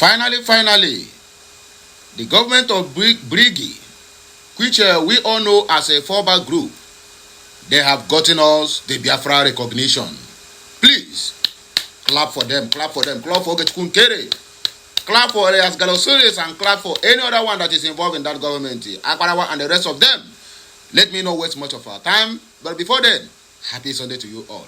Finally, the government of Brgie, which we all know as a fallback group, they have gotten us the Biafra recognition. Please, clap for them, clap for Nkere, clap for Accusations, and clap for any other one that is involved in that government, Akbarawa and the rest of them. Let me not waste much of our time, but before then, happy Sunday to you all.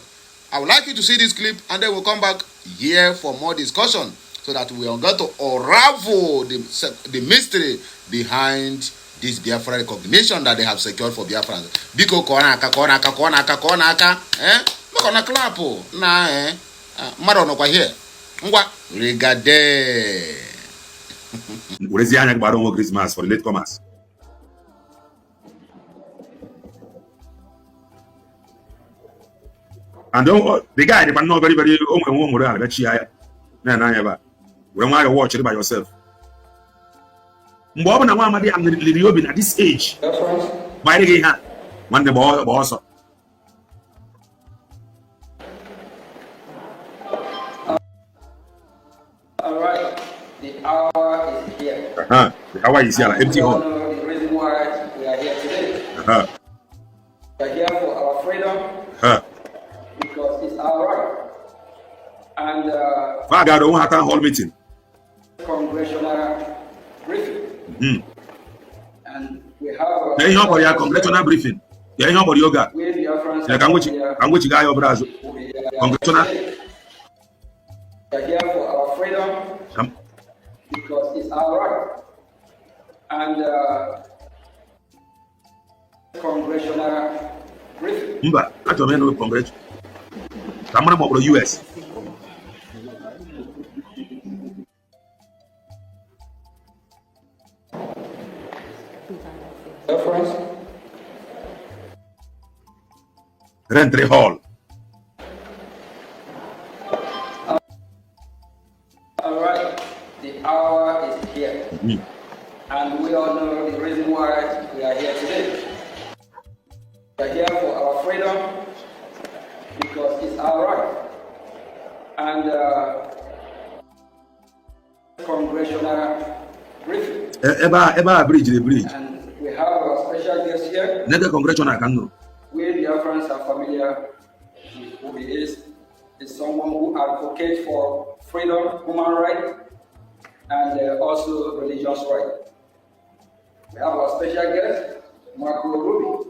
I would like you to see this clip, and then we'll come back here for more discussion, so that we are going to unravel the mystery behind this Biafra recognition that they have secured for Biafrans. Biko konaka. Makona klapo. Marono kwa here. Ngwa. Regade. Urezi anya baron Christmas for the latecomers. And the guy, but not very, very when you watch it by yourself. At this age, by the hand, when the boss. All right, the hour is here. The hour is here, empty hall. The reason why we are here today. We are here for our freedom. Because it's our right. And Father, don't have a whole meeting. Congressional briefing. And we have a congressional briefing. Yeah, nobody yoga. We Biafrans I'm which guy over as congressional. We are here for our freedom. Because it's our right. And congressional briefing. That's a man with Congress. I'm of the US. Rentry Hall. All right, the hour is here. And we all know the reason why we are here today. We are here for our freedom. Because it's our right. And Congressional briefing. Bridge. And we have our special guest here. Never Congressional can know. We Biafrans are familiar with who he is. He's someone who advocates for freedom, human rights, and also religious rights. We have our special guest, Marco Ruby.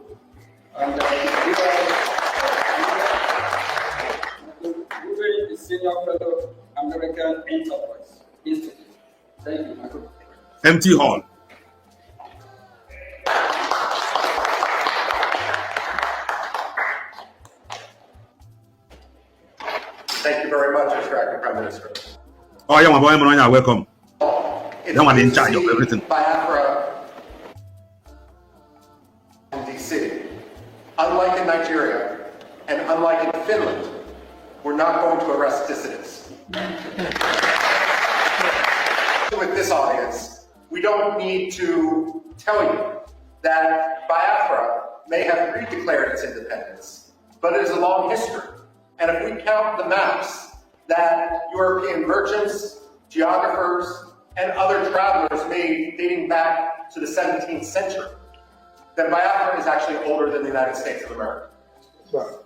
And Ruby is Senior Fellow, American Enterprise Institute. Thank you, Michael. Empty hall. Thank you very much, Mr. Prime Minister. Oh, yeah, my boy, welcome. It's one in charge of everything. Biafra in DC. Unlike in Nigeria and unlike in Finland, we're not going to arrest dissidents. With this audience, we don't need to tell you that Biafra may have redeclared its independence, but it is a long history. And if we count the maps that European merchants, geographers, and other travelers made dating back to the 17th century, then Biafra is actually older than the United States of America. Right.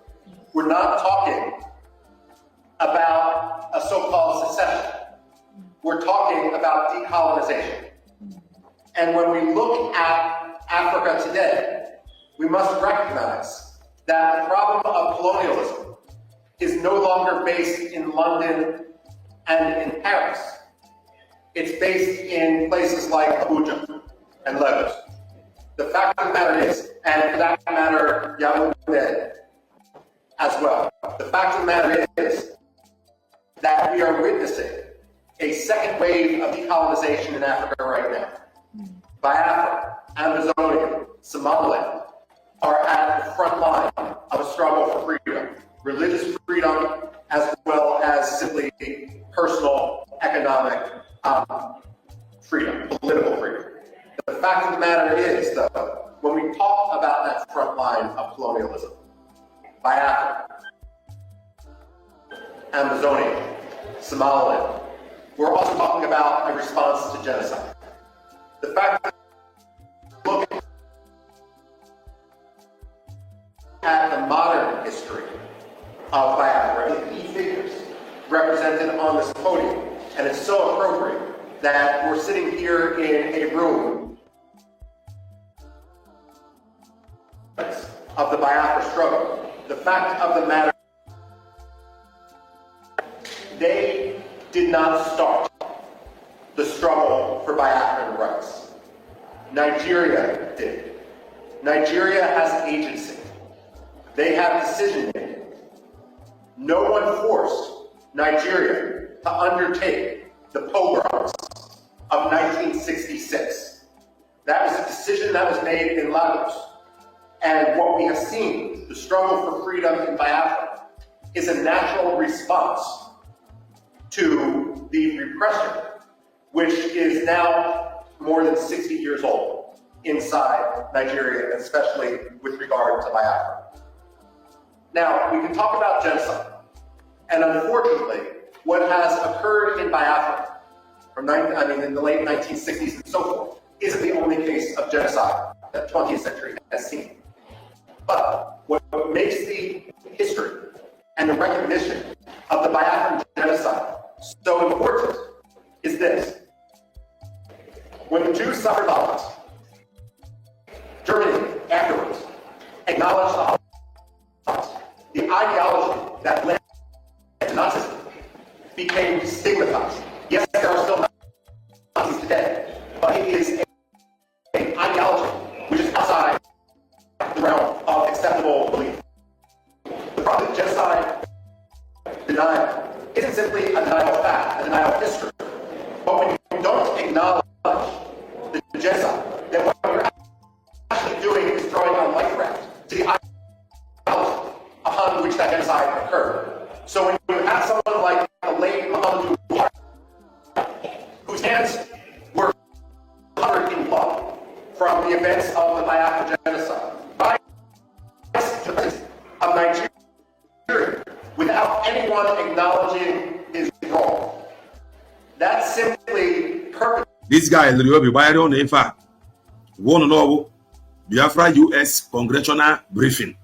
We're not talking about a so-called secession. We're talking about decolonization. And when we look at Africa today, we must recognize that the problem of colonialism is no longer based in London and in Paris. It's based in places like Abuja and Lagos. The fact of the matter is, and for that matter, Yaoundé as well, the fact of the matter is that we are witnessing a second wave of decolonization in Africa right now. Biafra, Amazonia, Somaliland are at the front line of a struggle for freedom. Religious freedom, as well as simply personal, economic freedom, political freedom. The fact of the matter is, though, when we talk about that front line of colonialism, Biafra, Amazonia, Somaliland, we're also talking about a response to genocide. The fact that look at the modern history of Biafra, the key figures represented on this podium, and it's so appropriate that we're sitting here in a room of the Biafra struggle. The fact of the matter, they did not start the struggle for Biafran rights. Nigeria did. Nigeria has agency. They have decision-making. No one forced Nigeria to undertake the pogroms of 1966. That was a decision that was made in Lagos. And what we have seen, the struggle for freedom in Biafra, is a natural response to the repression, which is now more than 60 years old inside Nigeria, especially with regard to Biafra. Now, we can talk about genocide. And unfortunately, what has occurred in Biafra in the late 1960s and so forth isn't the only case of genocide that the 20th century has seen. But what makes the history and the recognition of the Biafran genocide so important is this. When the Jews suffered violence, Germany afterwards acknowledged the Holocaust. The ideology that led to Nazism became stigmatized. Yes, there are still Nazis today, but it is an ideology which is outside the realm of acceptable belief. The problem with genocide denial isn't simply a denial of fact, a denial of history. But when you don't acknowledge the genocide, then what you're actually doing is throwing a life raft to the ideology upon which that genocide occurred. So when you have someone like the late Muhammad Buhari, whose hands were covered in blood from the events of the Biafra genocide, to the president of Nigeria, without anyone acknowledging his role, that's simply purpose. This guy is the Byron Efa. One know Biafra US Congressional briefing.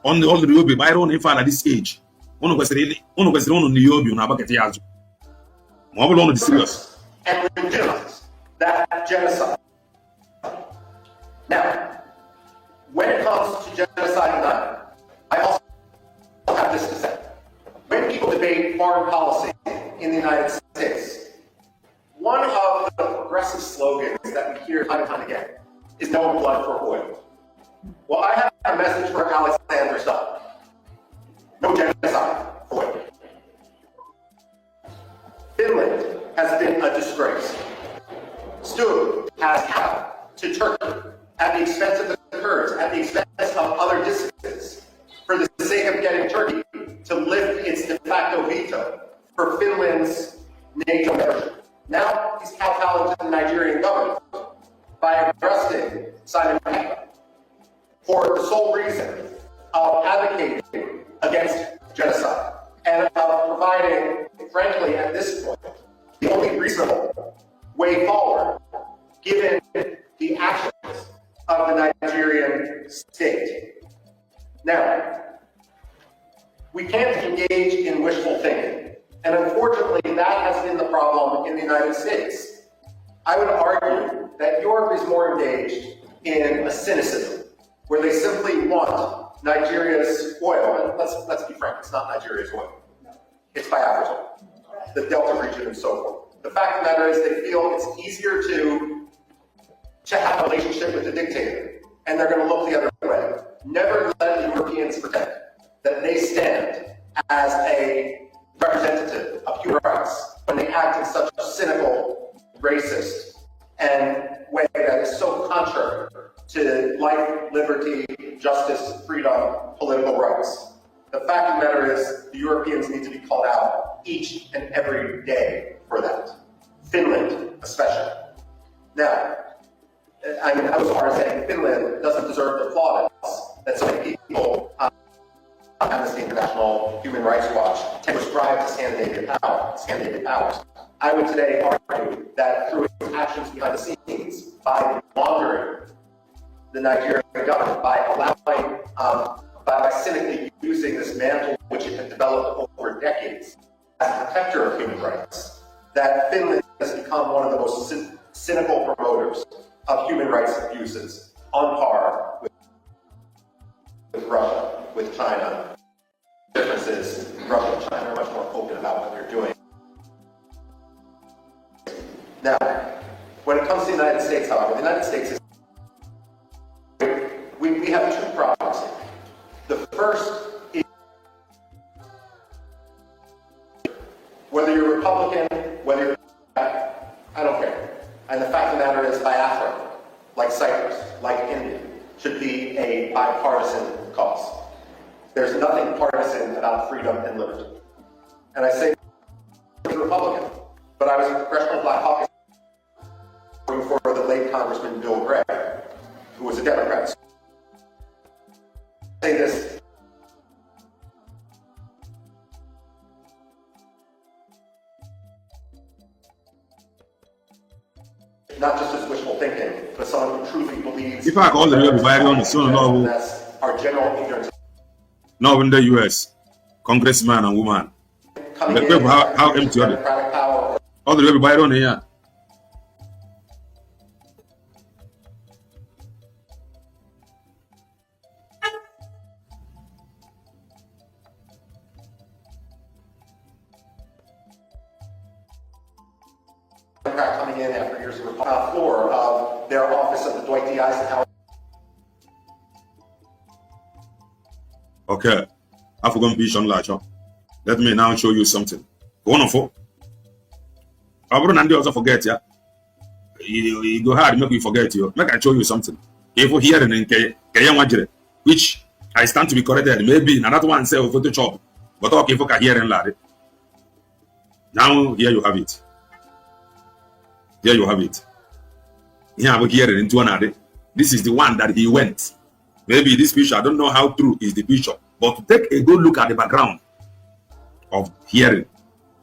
On the old Riobi Byron Efa at this age. One was really on the Yobi on Abakati Yazu. Mobile on the serious. And legitimize that genocide. Now, when it comes to genocide and denial, I also have this to say. When people debate foreign policy in the United States, one of the progressive slogans that we hear time and time again is no blood for oil. Well, I have a message for Alexander Stubb. No genocide for oil. Finland has been a disgrace. Stood has happened to Turkey at the expense of the Kurds, at the expense of other dissidents, for the sake of getting Turkey to lift its de facto veto for Finland's NATO membership. Now he's kowtowing to the Nigerian government by arresting Simon Ekpa for the sole reason of advocating against genocide and of providing, frankly, at this point, the only reasonable way forward, given the actions of the Nigerian state. Now, we can't engage in wishful thinking, and unfortunately, that has been the problem in the United States. I would argue that Europe is more engaged in a cynicism, where they simply want Nigeria's oil, and let's be frank, it's not Nigeria's oil. It's Biafra's oil, the Delta region and so forth. The fact of the matter is they feel it's easier to have a relationship with the dictator, and they're going to look the other way. Never let the Europeans pretend that they stand as a representative of human rights when they act in such a cynical, racist, and way that is so contrary to life, liberty, justice, freedom, political rights. The fact of the matter is the Europeans need to be called out each and every day for that. Finland, especially. Now, I mean, I was far as saying Finland doesn't deserve the plaudits that so many people, Amnesty International, Human Rights Watch, tend to ascribe to Scandinavian powers. I would today argue that through its actions behind the scenes, by laundering the Nigerian government, by allowing, by cynically using this mantle which it had developed over decades as a protector of human rights, that Finland has become one of the most cynical promoters of human rights abuses, on par with Russia, with China. The difference is Russia and China are much more open about what they're doing. Now, when it comes to the United States, however, the United States is we have two problems here. The first is whether you're Republican, whether you're Democrat, I don't care. And the fact of the matter is Biafra, like Cyprus, like India, should be a bipartisan cause. There's nothing partisan about freedom and liberty. And I say as a Republican, but I was a Congressional Black Caucus for the late Congressman Bill Gregg, who was a Democrat. I say this. Not just as wishful thinking, but someone who truly believes. If I call the real Biden, so no, that's our general ignorance. Now in the U.S., congressman and woman, how empty are they? All the real Biden here. Coming in after years of floor of their office of the Dwight D. Eisenhower. Okay, I forgot to be on larger. Let me now show you something. One of four. I wouldn't also forget, yeah. You go hard, make me forget you. Make I show you something. If you hear in Nkere, which I stand to be corrected, maybe another one say Photoshop, but okay, if you can hear in lad. Now here you have it. There you have it. Here we hear it into another. This is the one that he went. Maybe this picture, I don't know how true is the picture, but to take a good look at the background of hearing.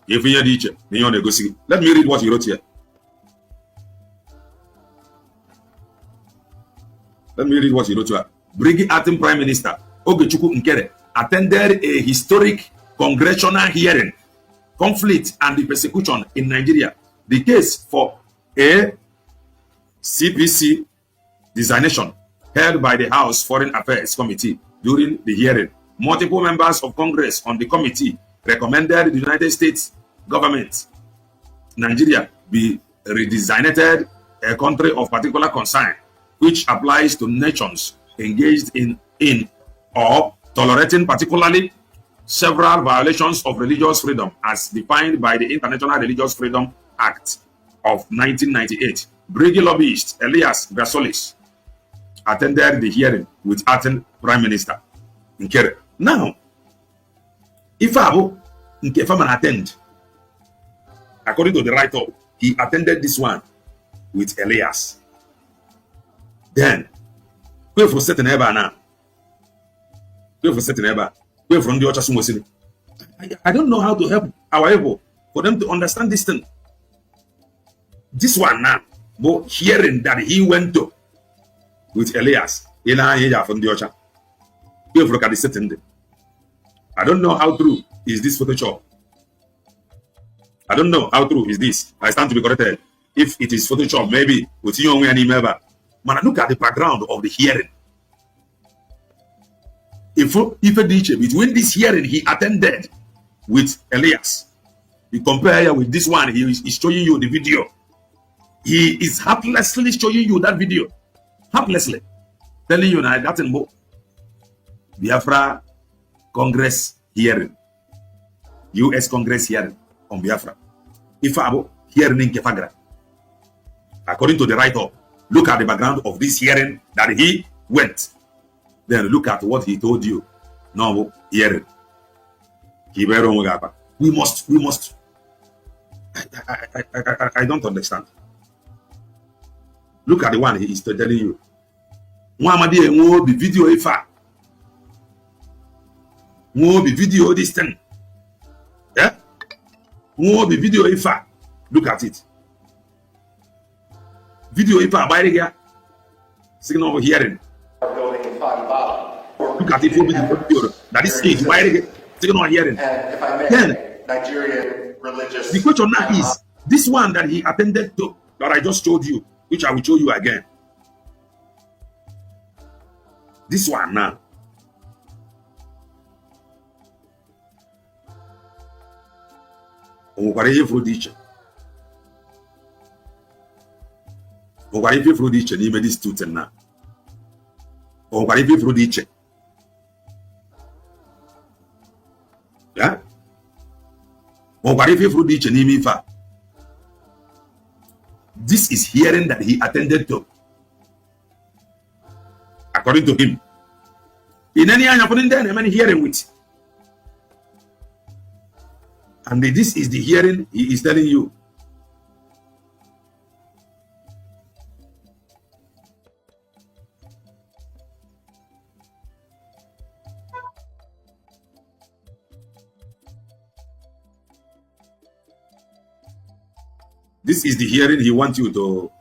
If you hear the teacher, let me read what he wrote here. Let me read what he wrote here. Brgie acting Prime Minister Nkere attended a historic congressional hearing, conflict and the persecution in Nigeria. The case for a CPC designation held by the House Foreign Affairs Committee. During the hearing, multiple members of Congress on the committee recommended the United States government, Nigeria, be redesignated a country of particular concern, which applies to nations engaged in or tolerating particularly several violations of religious freedom as defined by the International Religious Freedom Act of 1998. Brgie lobbyist Elias Gasolis attended the hearing with acting Prime Minister Nkere. Now, if Abu Nkere attend, according to the write-up, he attended this one with Elias. Then, we for certain ever now. We for certain ever. We from the Ocha. I don't know how to help our able for them to understand this thing. This one now, but hearing that he went to with Elias, from the Ocha. We look at the certain. I don't know how true is this Photoshop. I don't know how true is this. I stand to be corrected. If it is Photoshop, maybe with you and any member. Man, look at the background of the hearing. If between this hearing he attended with Elias, you compare with this one, he is showing you the video. He is heartlessly showing you that video. Heartlessly. Telling you now that in more. Biafra Congress hearing. US Congress hearing on Biafra. If Abo hearing in Kefagra. According to the write-up, look at the background of this hearing that he went. Then look at what he told you. No hearing. We must. I don't understand. Look at the one he is telling you. Muhammadi will be video ifa. Will be video this thing. Yeah? Will be video ifa. Look at it. Video if I buy it here. Signal hearing. Look at it for video. That is stage. Buy it. Signal hearing. And if I may, Then Nigerian religious. the question now is this one that he attended to that I just showed you, which I will show you again. This one now. Onware ihe furu dị iche. Onware ihe furu dị iche n'ime this two thing now. Onware ihe furu dị iche. Yeah? Onware ihe furu dị iche n'ime ife a. This is hearing that he attended to. According to him. In any anya putting there, many hearing with. And this is the hearing he is telling you. This is the hearing he wants you to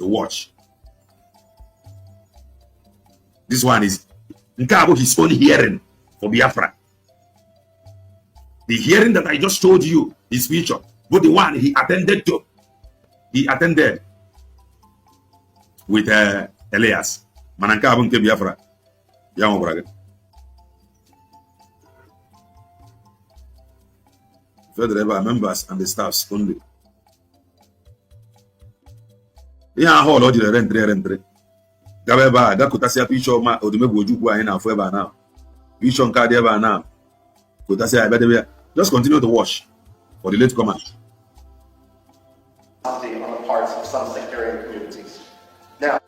watch. This one is Nkere his own hearing for Biafra. The hearing that I just showed you, his feature, but the one he attended to, he attended with Elias. Manankere nke Biafra. Ya brother. Federal members and the staffs only. Yeah, hall or the rent. Gabeba, Gakutasia Picho, or the Mebuju, and Alpha now. Pichon Cardiava now. Kutasia, better just continue to watch for the late comer. On the parts of some sectarian communities. Now,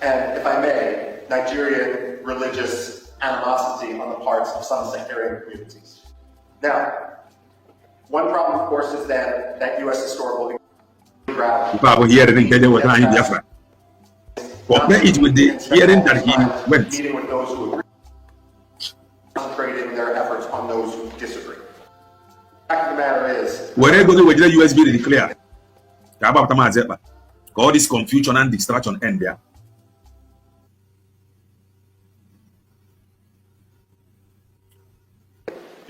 and if I may, Nigerian religious animosity on the parts of some sectarian communities. Now, one problem, of course, is that U.S. historical ground. People here in Kenya were trying Biafra. Compare it with the hearing that he went. Meeting with those who agree, concentrating their efforts on those who disagree. The fact of the matter is, wherever go to USB declare. All this confusion and distraction end there.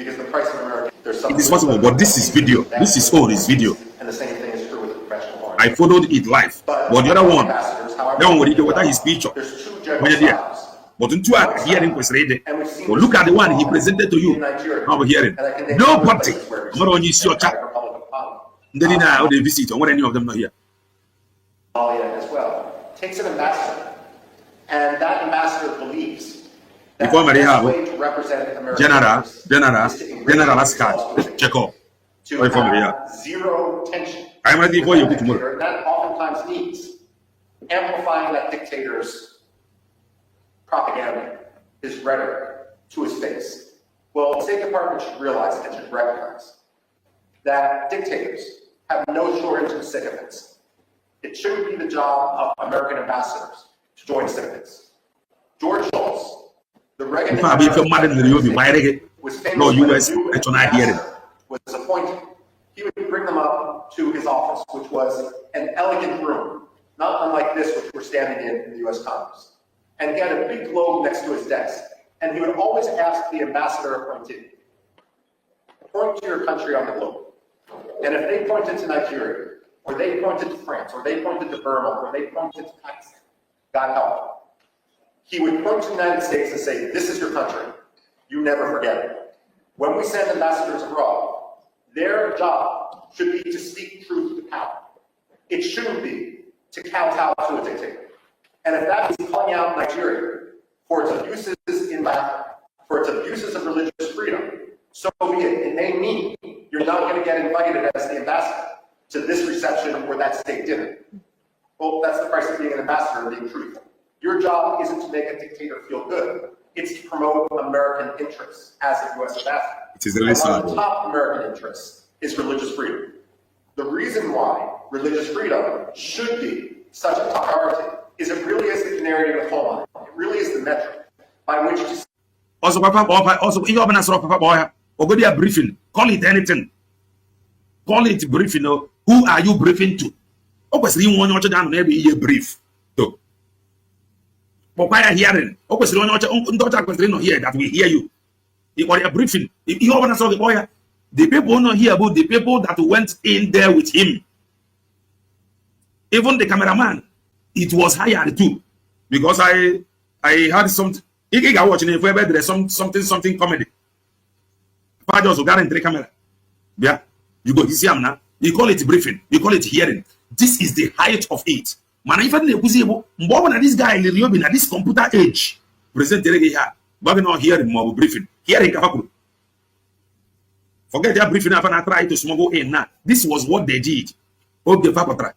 because the price of America, there's something. It is possible, but this is video. This is all this video. And the same thing is true with the professional army. I followed it live. But the other one, that one will get what his picture. There's two general styles. But into a hearing was ready. But look at the one he presented to you. Now we're hearing. No party. Not only see your chat. Then now they visit, or what any of them not here. As well. Takes an ambassador. And that ambassador believes that Before the best Maria, way to represent America General Ascard, check out. to have zero tension. I'm ready for you tomorrow. And that oftentimes needs amplifying that dictator's propaganda, his rhetoric, to his face. Well, the State Department should realize and should recognize that dictators have no shortage of sycophants. It shouldn't be the job of American ambassadors to join sycophants. George Shultz, the Reagan was famous no when US a new ambassador was appointed. He would bring them up to his office, which was an elegant room, not unlike this which we're standing in the US Congress. And he had a big globe next to his desk. And he would always ask the ambassador appointee, point to your country on the globe. And if they pointed to Nigeria, or they pointed to France, or they pointed to Burma, or they pointed to Pakistan, God help, he would point to the United States and say, this is your country. You never forget it. When we send ambassadors abroad, their job should be to speak truth to power. It shouldn't be to kowtow to a dictator. And if that means calling out Nigeria for its abuses in Biafra, for its abuses of religious freedom, so be it. It may mean you're not going to get invited as the ambassador to this reception or that state dinner. Well, that's the price of being an ambassador and being truthful. Your job isn't to make a dictator feel good. It's to promote American interests as a U.S. ambassador. It is really one of the top American interests is religious freedom. The reason why religious freedom should be such a priority is it really is the canary in the coal mine. It really is the metric by which to. Also, Papa, also, you have an answer, Papa boy, or go to a briefing, call it anything. call it briefing. Who are you briefing to? O kwesịrị inwe onye ọcha ga-anọ n'ebe ihe brief to. Kpọkwa ya hearing. O kwesịrị onye ọcha ndị ọcha kwesịrị ịnọ here that we hear you. Ịkpọrọ ya briefing. Ihe ọ bụla sọ gị kpọọ ya. The people not here about the people that went in there with him. Even the cameraman, it was hired too. Because I had something. If I watching if there is something comedy. I just got in the camera. Yeah, you go see him now. You call it briefing. You call it hearing. This is the height of it. Man, even this guy in this computer age present here. But not hearing more briefing. Hearing. Forget that briefing after I tried to smuggle in now. This was what they did. Okay, Fakotra.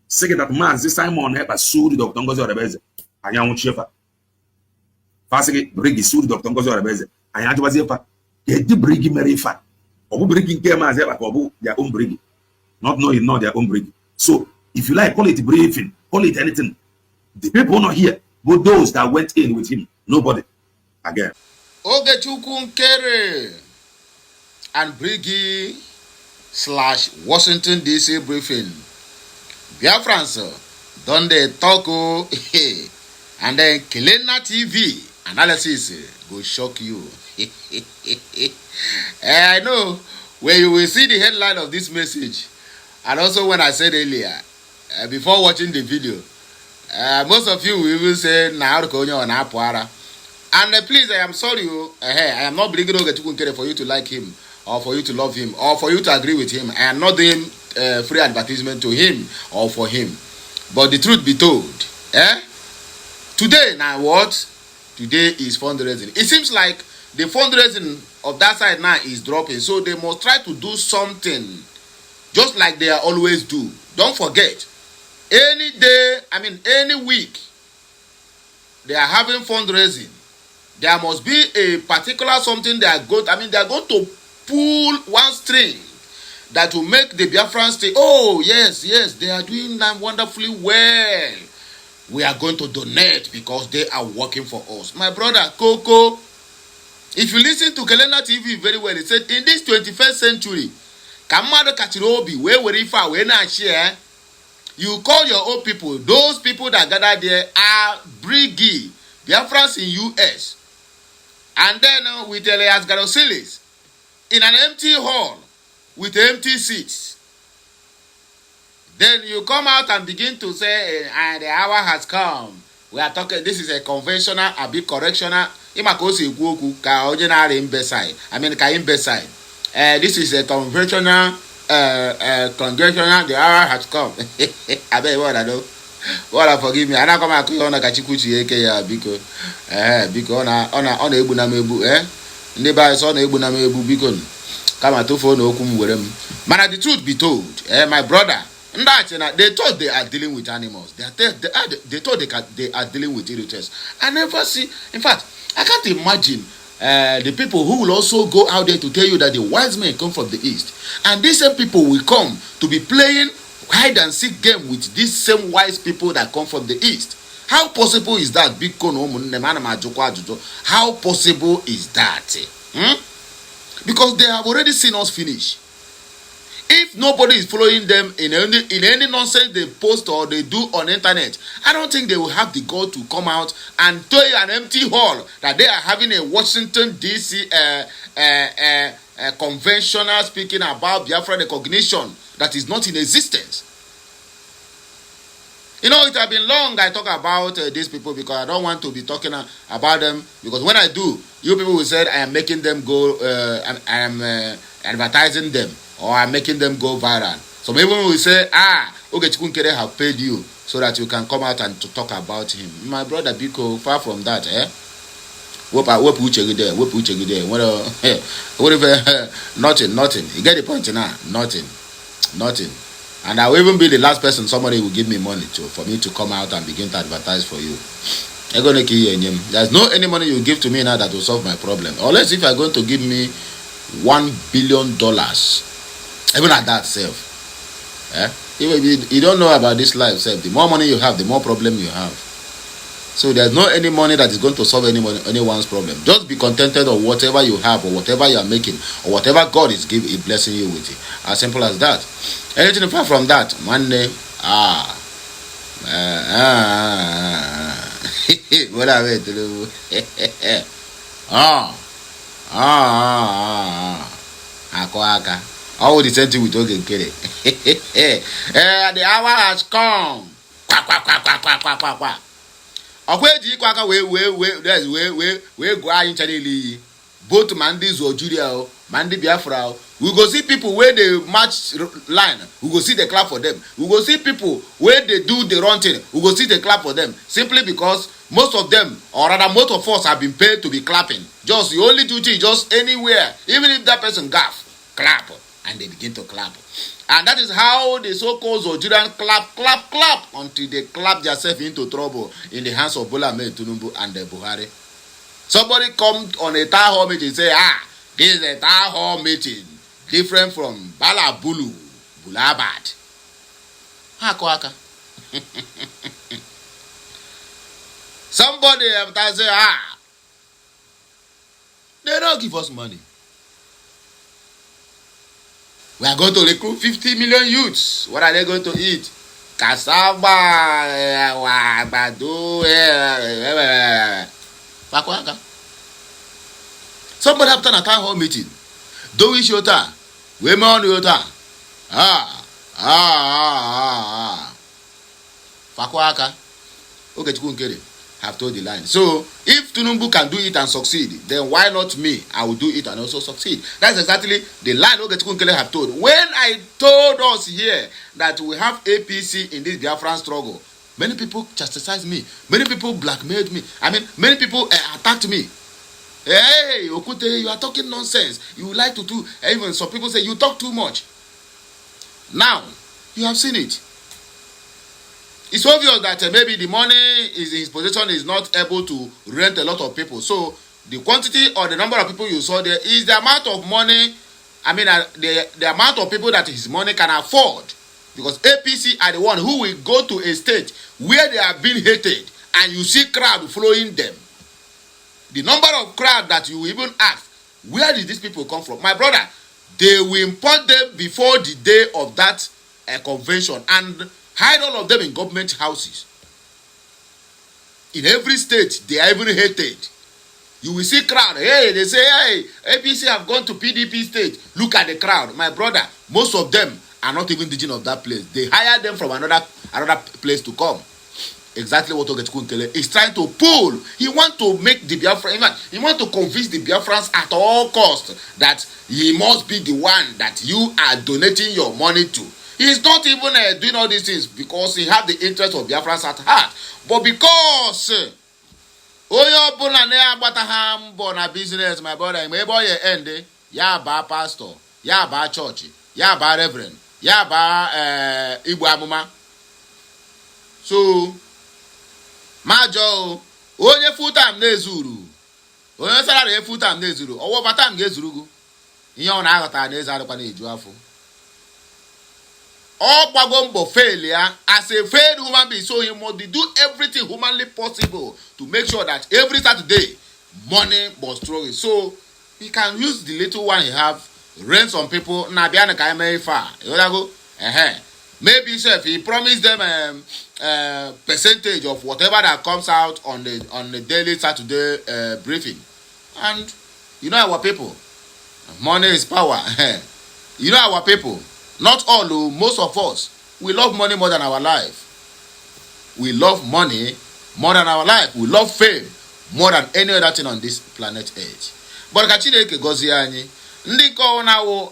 Second that man, this Simon Hepa sued Dr. Ngozi Orebeze. I am Chefa. Fasike, Brgie sued Dr. Ngozi Orebeze. I am Josefa. Get the Brgie Merifa. Obu Brgie came as ever for their own Brgie. Not knowing not their own Brgie. So, if you like, call it briefing, call it anything. The people not here, but those that went in with him, nobody. Again. Nkere and Brgie / Washington DC briefing. Biafrans don't they talk and then Kelena TV analysis go shock you. I know when you will see the headline of this message, and also when I said earlier before watching the video, most of you will even say na Konyo na Apuara. And please, I am sorry, I am not bringing Nkere for you to like him, or for you to love him, or for you to agree with him. I am not doing free advertisement to him or for him. But the truth be told, today, now what? Today is fundraising. It seems like the fundraising of that side now is dropping. So they must try to do something, just like they always do. Don't forget, any day, any week, they are having fundraising. There must be a particular something they are going. They are going to pull one string that will make the Biafrans say, "Oh yes, they are doing that wonderfully well. We are going to donate because they are working for us." My brother Coco, if you listen to Kelena TV very well, it said in this 21st century, Kamado Kachirobi, where not share. You call your own people. Those people that gather there are Brgie, Biafrans in US. And then with Elias Garosilis in an empty hall with empty seats. Then you come out and begin to say, the hour has come. We are talking, this is a conventional, a big correctional. This is a conventional, congressional, the hour has come. I bet what I know. What forgive me. I not come out on a kachikuchi aka because on a ebunamebu neighbor is on a ebunamebu because come at phone okum with them. Man, the truth be told, my brother, they thought they are dealing with animals. They thought they are dealing with irritants. I never see. In fact, I can't imagine the people who will also go out there to tell you that the wise men come from the east, and these same people will come to be playing hide and seek game with these same wise people that come from the east. How possible is that? How possible is that? Because they have already seen us finish. If nobody is following them in any nonsense they post or they do on the internet, I don't think they will have the gall to come out and tell you an empty hall that they are having a Washington DC conventional speaking about Biafra recognition that is not in existence. You know, it has been long I talk about these people because I don't want to be talking about them, because when I do, you people will say I am making them go, I am advertising them, or I'm making them go viral. So maybe we will say, Nkere have paid you so that you can come out and to talk about him. My brother Biko, far from that, nothing. You get the point now? Nothing. And I will even be the last person somebody will give me money for me to come out and begin to advertise for you. There's no any money you give to me now that will solve my problem. Unless if you're going to give me $1 billion, even at that self. You don't know about this life self. The more money you have, the more problem you have. So there's no any money that is going to solve anyone's problem. Just be contented of whatever you have, or whatever you are making, or whatever God is blessing you with. As simple as that. Anything apart from that, money, what are we to do? Akwaka. All the same thing with Nkere. The hour has come. Quack, quack, quack, quack, quack, quack, quack, quack. Okweji kwaka we go ayin channel both Mandis or Julia Mandi Biafra. We go see people where they match line. We go see the clap for them. We go see people where they do the wrong thing. We go see the clap for them. Simply because most of them, or rather most of us, have been paid to be clapping. Just the only duty, just anywhere, even if that person gaff, clap, and they begin to clap. And that is how the so-called Nigerian clap until they clap themselves into trouble in the hands of Bola Ahmed Tinubu and Buhari. Somebody come on a town hall meeting and say, this is a town hall meeting different from Balabulu, Bulabad. Haka. Somebody after say, they don't give us money. We are going to recruit 50 million youths. What are they going to eat? Cassava, Wabado, Pakwaka. Somebody after a town hall meeting. Do it yota. Women yota. Pakwaka. Okay, Nkere have told the line. So, if Tinubu can do it and succeed, then why not me? I will do it and also succeed. That's exactly the line Nkere have told. When I told us here that we have APC in this Biafran struggle, many people chastised me. Many people blackmailed me. Many people attacked me. Hey, Okute, you are talking nonsense. You like to do. Even some people say you talk too much. Now, you have seen it. It's obvious that maybe the money is in his possession is not able to rent a lot of people. So the quantity or the number of people you saw there is the amount of money. The amount of people that his money can afford. Because APC are the one who will go to a state where they are being hated and you see crowd following them. The number of crowd that you even ask, where did these people come from? My brother, they will import them before the day of that convention and hide all of them in government houses. In every state, they are even hated. You will see crowd. Hey, they say, hey, APC have gone to PDP state. Look at the crowd. My brother, most of them are not even indigenous of that place. They hire them from another place to come. Exactly what Nkere is trying to pull. He wants to make the Biafra, he wants to convince the Biafrans at all costs that he must be the one that you are donating your money to. He's not even doing all these things because he has the interest of Biafrans at heart. But because na business, my brother, ya ba pastor, ya ba church, ya ba reverend, ya ba Igbo amuma. So Majo, onye full time na-ezuru. Onye salary full time na-ezuru. Owo overtime ga-ezuru gu. Ihe ọ na-aghọta na eze adịkwa na-eju afọ. All Bagombo failure as a failed human being, so he must do everything humanly possible to make sure that every Saturday money must throw it. So he can use the little one he have, rent some people. Maybe if he promised them percentage of whatever that comes out on the daily Saturday briefing, and you know our people, money is power. You know our people. Not all, most of us, we love money more than our life. We love money more than our life. We love fame more than any other thing on this planet Earth. But Kachineke gozie anyị. Ndị nke now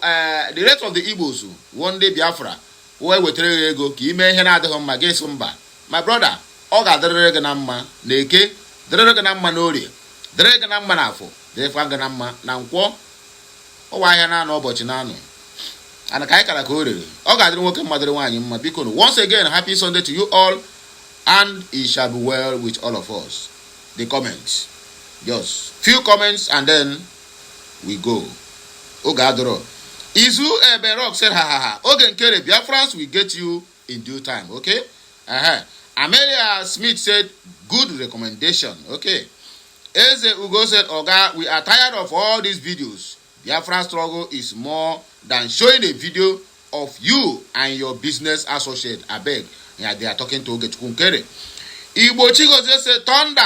the rest of the Igbos one day Biafra wee wetere ego ka ime ihe na-adịghị mma ga-esi mba. My brother, ọ ga-adịrịrị gị na mma na Eke, dịrịrị gị na mma na Orie, dịrịrị gị na mma na Afọ, dịrịkwa gị na mma na Nkwọ. Ọwa ahịa na-anọ ụbọchị na-anọ. And once again, happy Sunday to you all, and it shall be well with all of us. The comments, just few comments, and then we go. Ogadoro Izu Eberok said, ha. Okay, Nkere, Biafrans will get you in due time. Okay, Amelia Smith said, good recommendation. Okay. Eze Ugo said, Oga, we are tired of all these videos. Biafra struggle is more than showing a video of you and your business associate. I beg. Yeah, they are talking to Nkere. Igbo Chigozie said, thunder,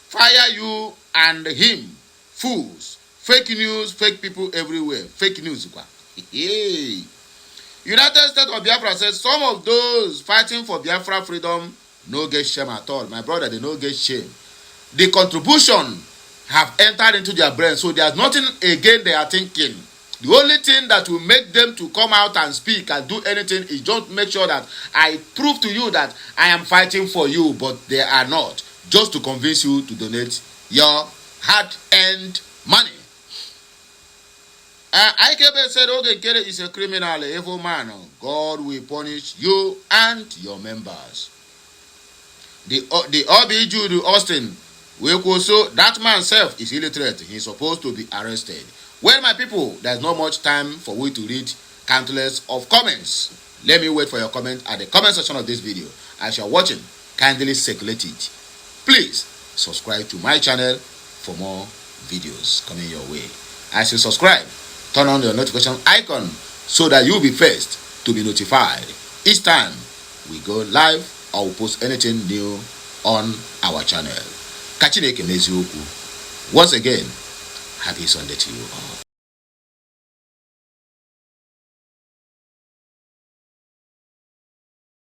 fire you and him, fools. Fake news, fake people everywhere. Fake news. Hey. United States of Biafra says some of those fighting for Biafra freedom no get shame at all. My brother, they no get shame. The contribution have entered into their brain, so there's nothing again they are thinking. The only thing that will make them to come out and speak and do anything is just make sure that I prove to you that I am fighting for you, but they are not. Just to convince you to donate your hard-earned money. Ikebe said, Nkere is a criminal, an evil man. God will punish you and your members. The Obi Jude Austin, so that man self is illiterate. He's supposed to be arrested. Well, my people, there's not much time for we to read countless of comments. Let me wait for your comment at the comment section of this video. As you're watching, kindly circulate it. Please subscribe to my channel for more videos coming your way. As you subscribe, turn on the notification icon so that you'll be first to be notified each time we go live or post anything new on our channel. Once again, happy Sunday to you all.